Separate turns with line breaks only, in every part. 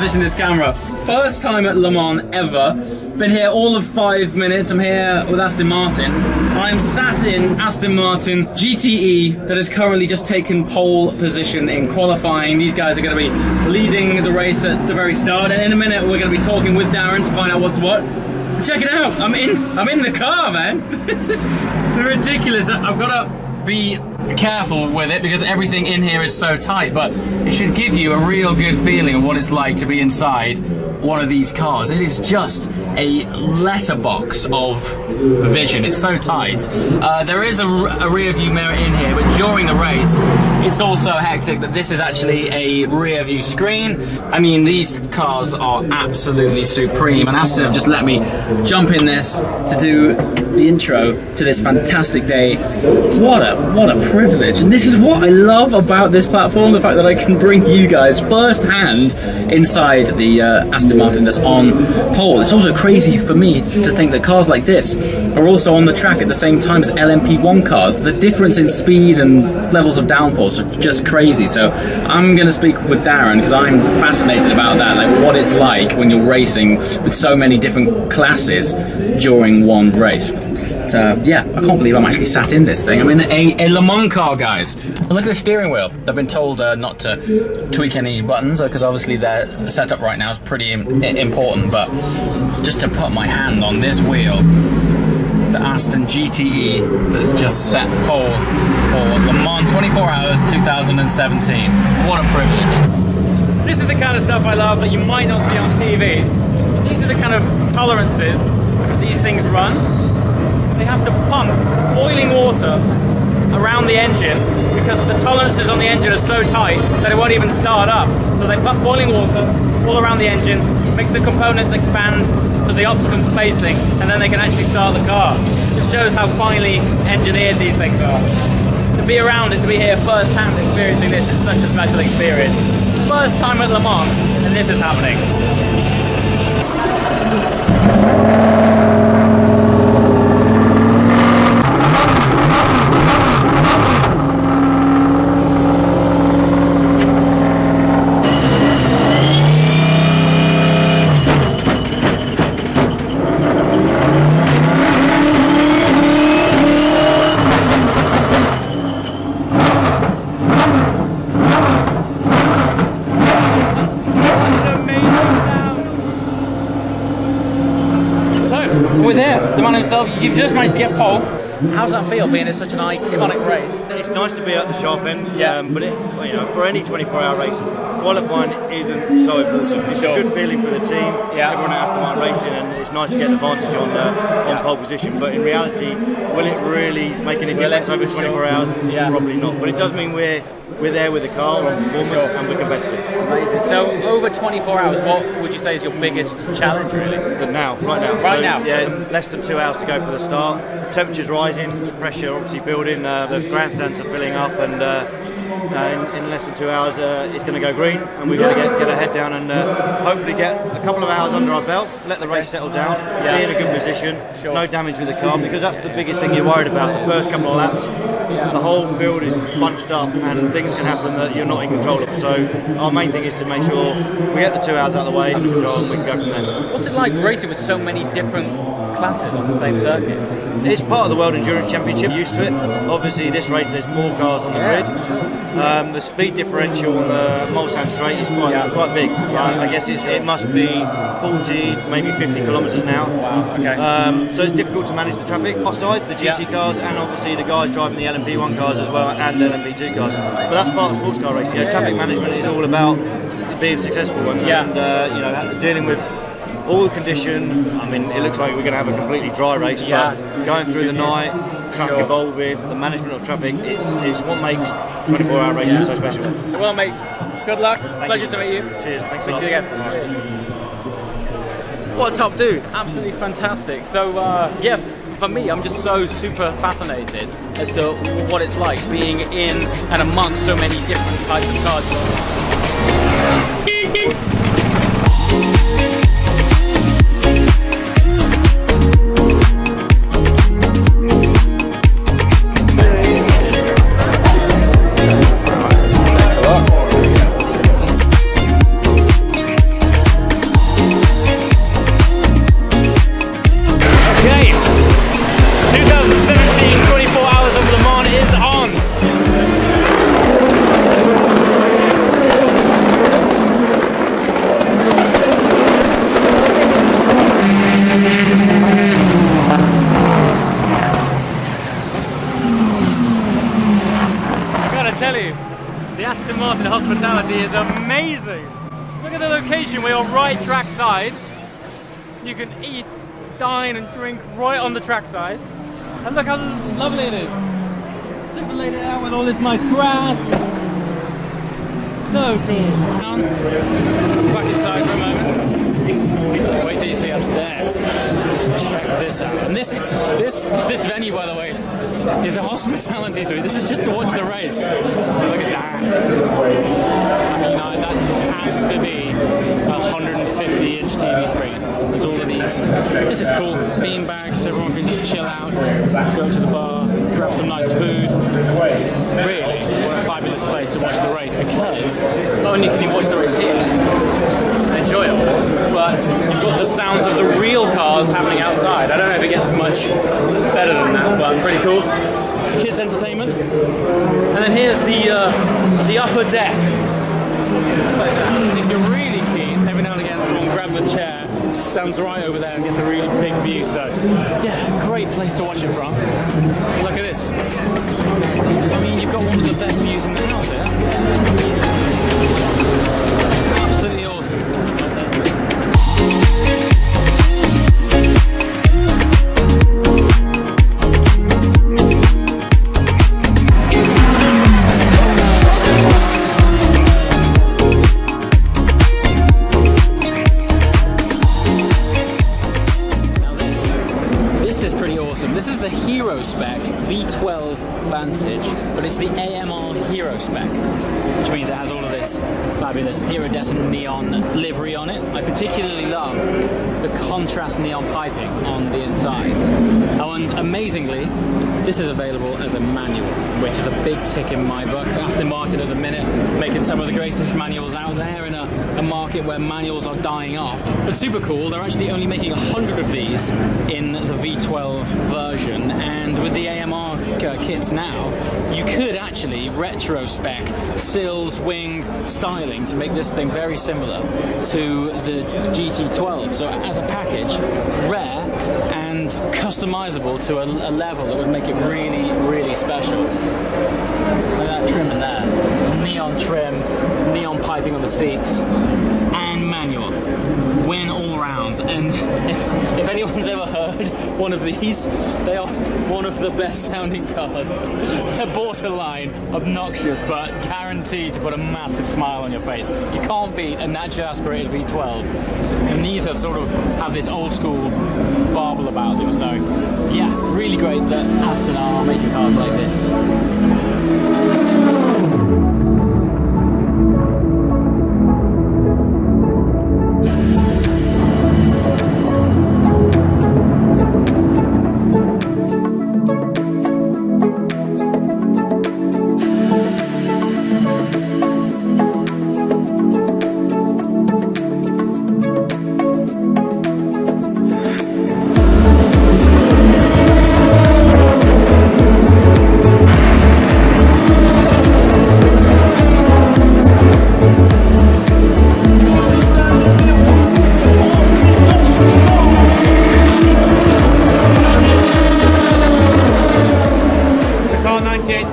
position this camera. First time at Le Mans ever. Been here all of 5 minutes. I'm here with Aston Martin. I'm sat in Aston Martin GTE that has currently just taken pole position in qualifying. These guys are going to be leading the race at the very start, and in a minute we're going to be talking with Darren to find out what's what. But check it out, I'm in the car, man. This is ridiculous. I've got to be careful with it because everything in here is so tight, but it should give you a real good feeling of what it's like to be inside one of these cars. It is just a letterbox of vision. It's so tight. There is a rear view mirror in here, but during the race it's also hectic that this is actually a rear view screen. I mean, these cars are absolutely supreme, and Aston have just let me jump in this to do the intro to this fantastic day. What a privilege, and this is what I love about this platform, the fact that I can bring you guys firsthand inside the Aston Martin that's on pole. It's also crazy for me to think that cars like this are also on the track at the same time as LMP1 cars. The difference in speed and levels of downforce are just crazy. So I'm going to speak with Darren because I'm fascinated about that, like what it's like when you're racing with so many different classes during one race. Yeah, I can't believe I'm actually sat in this thing. I'm in a Le Mans car, guys. And look at the steering wheel. I've been told not to tweak any buttons because obviously the setup right now is pretty important, but just to put my hand on this wheel, the Aston GTE that's just set pole for Le Mans 24 Hours 2017. What a privilege. This is the kind of stuff I love that you might not see on TV. These are the kind of tolerances these things run. They have to pump boiling water around the engine because the tolerances on the engine are so tight that it won't even start up. So they pump boiling water all around the engine, makes the components expand to the optimum spacing, and then they can actually start the car. Just shows how finely engineered these things are. To be around and to be here first-hand experiencing this is such a special experience. First time at Le Mans, and this is happening. We're there, the man himself. You've just managed to get pole. How does that feel, being in such an iconic race?
It's nice to be at the sharp end,
yeah.
But for any 24-hour race, qualifying isn't so important. It's a good feeling for the team, everyone at Aston Martin Racing, and it's nice to get an advantage on pole position. But in reality, will it really make any difference over 24 hours? Probably not. But it does mean we're there with the car on performance and we're competitive.
Amazing. So over 24 hours, what would you say is your biggest challenge, really?
Right now.
Right now?
Yeah, less than 2 hours to go for the start. Temperature's rising, pressure obviously building, the grandstands are filling up, and in less than 2 hours it's going to go green, and we've got to get our head down and hopefully get a couple of hours under our belt, let the race settle down, be in a good position, no damage with the car, because that's the biggest thing you're worried about. The first couple of laps, the whole field is bunched up and things can happen that you're not in control of. So our main thing is to make sure we get the 2 hours out of the way, under control, and we can go from there.
What's it like racing with so many different classes on the same circuit?
It's part of the World Endurance Championship, used to it. Obviously this race there's more cars on the grid. The speed differential on the Mulsanne straight is quite big. I guess it must be 40, maybe 50 kilometres an hour.
Wow, okay.
So it's difficult to manage the traffic offside, the GT cars, and obviously the guys driving the LMP1 cars as well, and LMP2 cars. But that's part of sports car racing. Traffic management is all about being successful and dealing with all the conditions. I mean, it looks like we're going to have a completely dry race, but going through the night, traffic evolving, the management of traffic, it's what makes 24-hour racing so special.
Well, mate, good luck. Pleasure to meet you.
Cheers. Thanks a
lot. See you again. What a top dude. Absolutely fantastic. So, for me, I'm just so super fascinated as to what it's like being in and amongst so many different types of cars.
hospitality is amazing. Look at the location, we're right trackside. You can eat, dine and drink right on the trackside. And look how lovely it is. Super laid it out with all this nice grass. It's so cool. Back inside for a moment. Wait till you see upstairs. Check this out. And this venue, by the way, is a hospitality suite. This is just to watch the race. Look at that. I mean, that has to be a 150-inch TV screen. There's all of these. This is cool. Bean bags, so everyone can just chill out, go to the bar, grab some nice food. Really, what a fabulous place to watch the race, because not only can you watch the race here and enjoy it, but you've got the sounds of the real cars happening outside. I don't know if it gets much better than that, but pretty cool. Kids entertainment. And then here's the upper deck. If you're really keen, every now and again someone grabs a chair, stands right over there and gets a really big view. So yeah, great place to watch it from. Look at this. I mean, you've got one of the best views in the house here. Absolutely awesome. This is the Hero spec V12 Vantage, but it's the AMR Hero spec, which means it has all of this fabulous iridescent neon livery on it. I particularly love the contrast neon piping on the insides. Oh, and amazingly, this is available as a manual, which is a big tick in my book. Aston Martin at the minute making some of the greatest manuals out there in a market where manuals are dying off. But super cool, they're actually only making 100 of these in the V12 version, and with the AMR kits now, you could actually retro-spec sills, wing, styling to make this thing very similar to the GT12. So as a package, rare and customizable to a level that would make it really, really special. Look at that trim in there. Neon trim, neon piping on the seats, and manual. Win all round. And if anyone's ever heard one of these, they are one of the best sounding cars. They're borderline obnoxious, but guaranteed to put a massive smile on your face. You can't beat a naturally aspirated V12. And these are sort of have this old school barbel about them. So yeah, really great that Aston are making cars like this.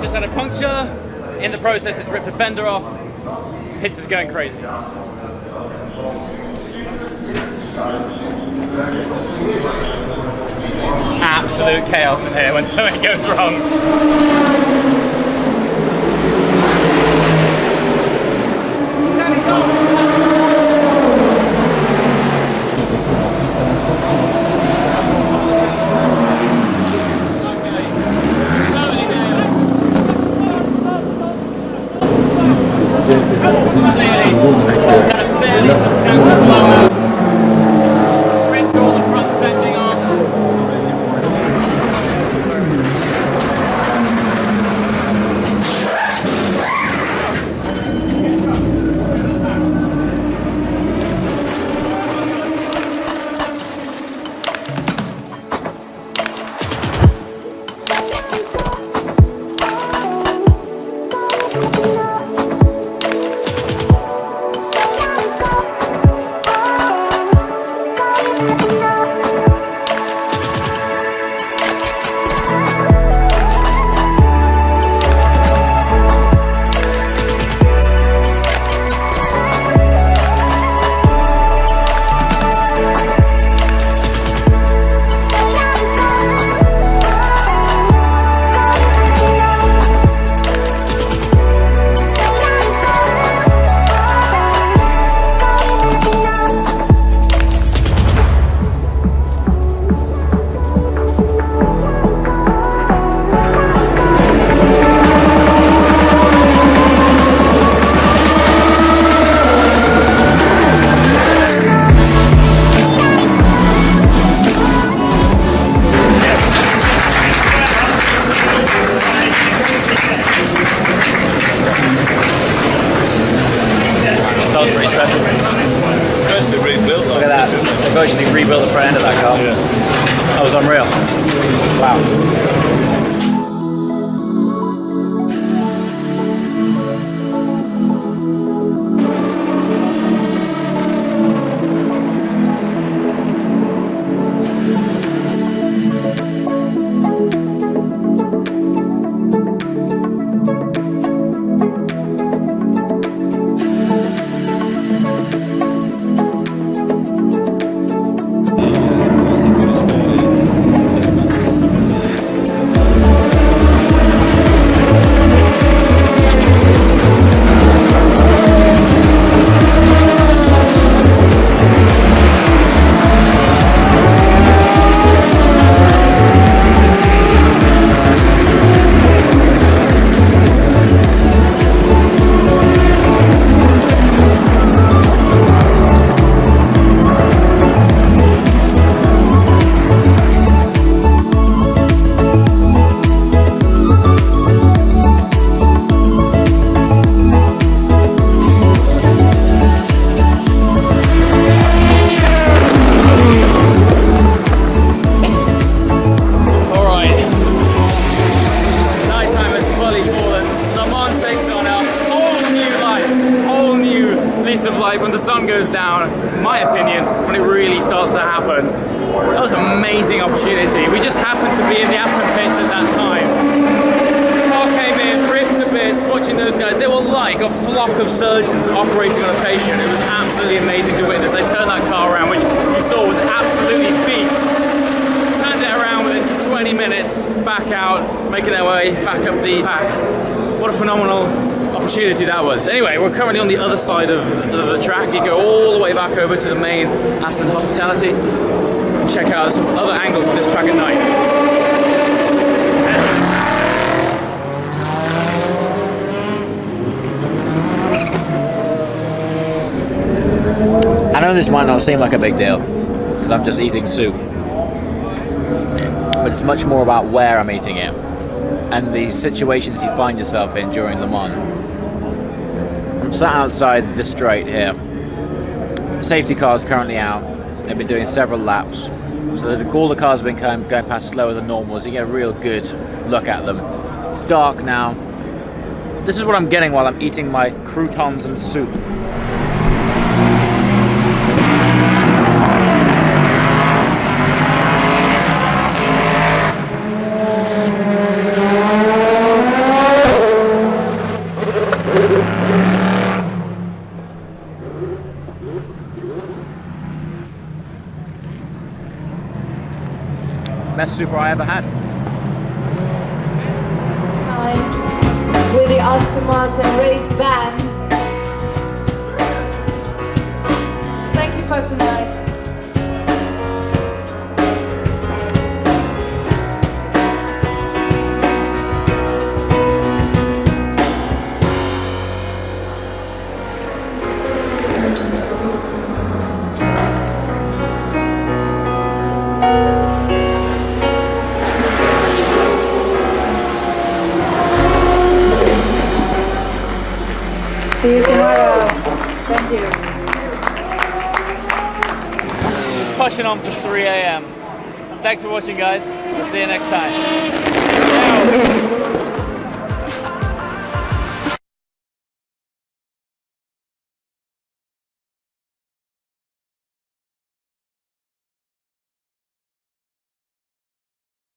Just had a puncture. In the process, it's ripped a fender off. Hits is going crazy. Absolute chaos in here when something goes wrong. It's had a fairly substantial blowout. Ripped all the front fending off. virtually rebuilt the front end of that car.
Yeah.
That was unreal. Wow. When the sun goes down, in my opinion, it's when it really starts to happen. That was an amazing opportunity. We just happened to be in the Aston pits at that time. The car came in, ripped to bits, watching those guys. They were like a flock of surgeons operating on a patient. It was absolutely amazing to witness. They turned that car around, which you saw was absolutely beat. Turned it around within 20 minutes, back out, making their way back up the pack. What a phenomenal opportunity that was. Anyway, we're currently on the other side of the track. You go all the way back over to the main Aston hospitality and check out some other angles of this track at night. I know this might not seem like a big deal because I'm just eating soup, but it's much more about where I'm eating it and the situations you find yourself in during Le Mans. I'm sat outside this straight here. Safety car's currently out. They've been doing several laps. So all the cars have been going past slower than normal, so you get a real good look at them. It's dark now. This is what I'm getting while I'm eating my croutons and soup. Best super I ever had.
Time with the Aston Martin race band. Thank you for tonight. See you tomorrow. Thank you.
Just pushing on for 3 a.m. Thanks for watching, guys. We'll see you next time. Ciao.